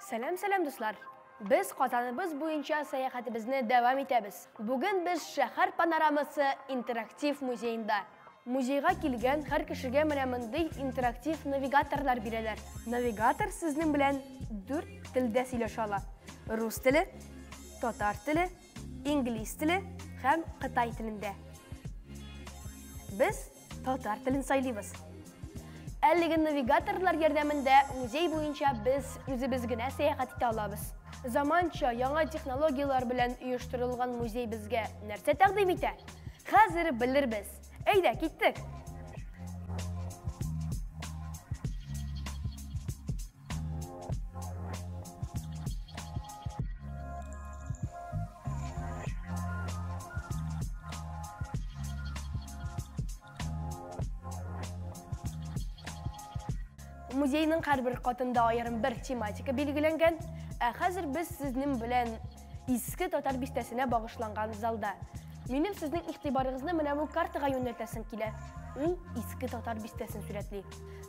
Сәлем дуслар. Біз Казаныбыз буенча сәяхәтебезне дәвам итәбез. Бүген без шәһәр панорамасы интерактив музейында. Музейга килгән һәр кешегә менә мондый интерактив навигаторлар бирәләр. Навигатор сезнең белән 4 телдә сөйләшә ала. Рус теле, татар теле, инглиз теле һәм кытай телендә. Без татар телен сайлыйбыз. Әлеге навигаторлар ярдәмендә музей буенча без үзебез генә сәяхәт итә алабыз. Заманча яңа технологиялар белән оештырылган музей безгә нәрсә тәкъдим итә? Хәзер белербез. Әйдә, киттек. Музейның һәрбер катында аерым бер тематика билгеләнгән. Хәзер без сезнең белән иске татар бистәсенә багышланган залда. Минем сезнең игътибарыгызны менә бу картага юнәлтәсем килә. Ул иске татар бистәсен сурәтли.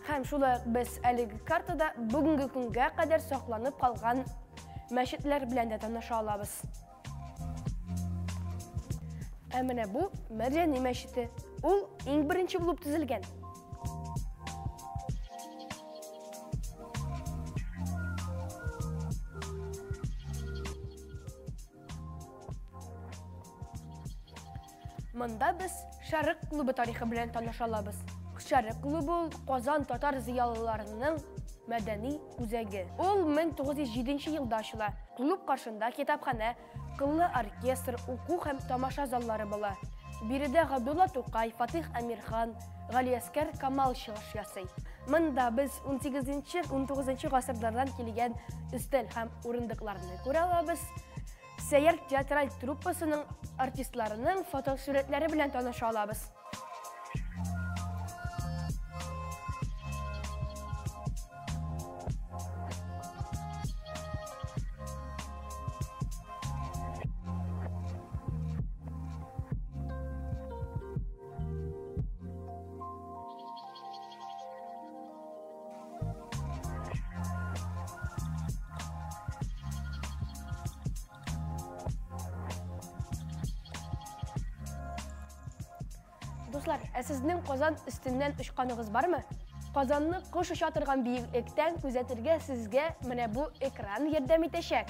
Һәм шулай без әлеге картада бүгенге көнгә кадәр сакланып калган мәчетләр белән дә таныша алабыз. Менә бу Мәрҗани мәчете. Ул иң беренче булып төзелгән. Монда без Шәрык клубы тарихы белән таныша алабыз. Шәрык клубы Казан татар зыялыларының мәдәни үзәге. Ул 1907 елда ачыла. Клуб каршында китапханә, кыллы оркестр, уку һәм тамаша заллары була. Биредә Габдулла Тукай, Фатих Әмирхан, Галиәскәр Камал чыгыш ясый. Монда без 18-19 гасырлардан килгән өстәл һәм урындыкларны күрә алабыз. Сәйяр театраль труппасының артистларының фотосурәтләре белән таныша алабыз. Дуслар, сезнең Казан өстеннән очканыгыз бармы? Казанны кош оча торган биеклектән күзәтергә сезгә менә бу экран ярдәм итәчәк.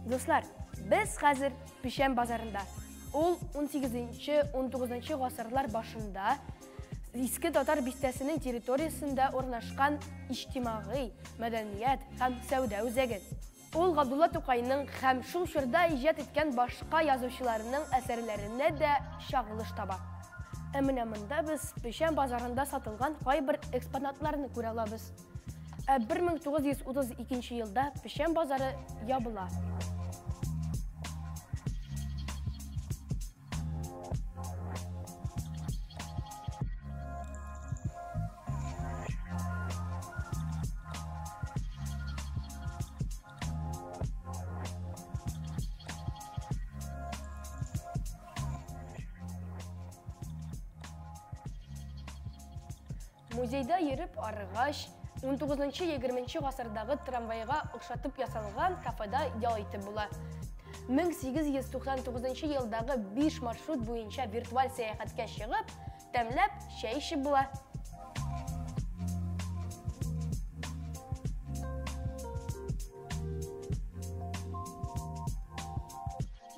Дуслар, без хәзер Пишән базарында. Ул 18-19 гасырлар башында иске татар бистәсенең территориясендә урнашкан иҗтимагый, мәдәният һәм сәүдә үзәге. Ул Габдулла Тукайның һәм шул чорда иҗат иткән башка язучыларның әсәрләренә дә чагылыш таба. Менә монда без Пишән базарында сатылган кайбер экспонатларны күрә алабыз. 1932 елда Пишән базары ябыла. Музейда йөреп арыгач, 19-20 гасырдагы трамвайга охшатып ясалган кафеда ял итеп була. 1899 елдагы 5 маршрут буенча виртуаль сәяхәткә чыгып, тәмләп чәй эчеп була.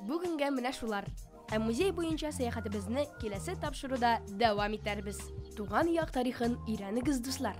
Бүгенгә менә шулар. Музей буенча сәяхәтебезне киләсе тапшыруда дәвам итәрбез. Туган як тарихын өйрәнегез, дуслар.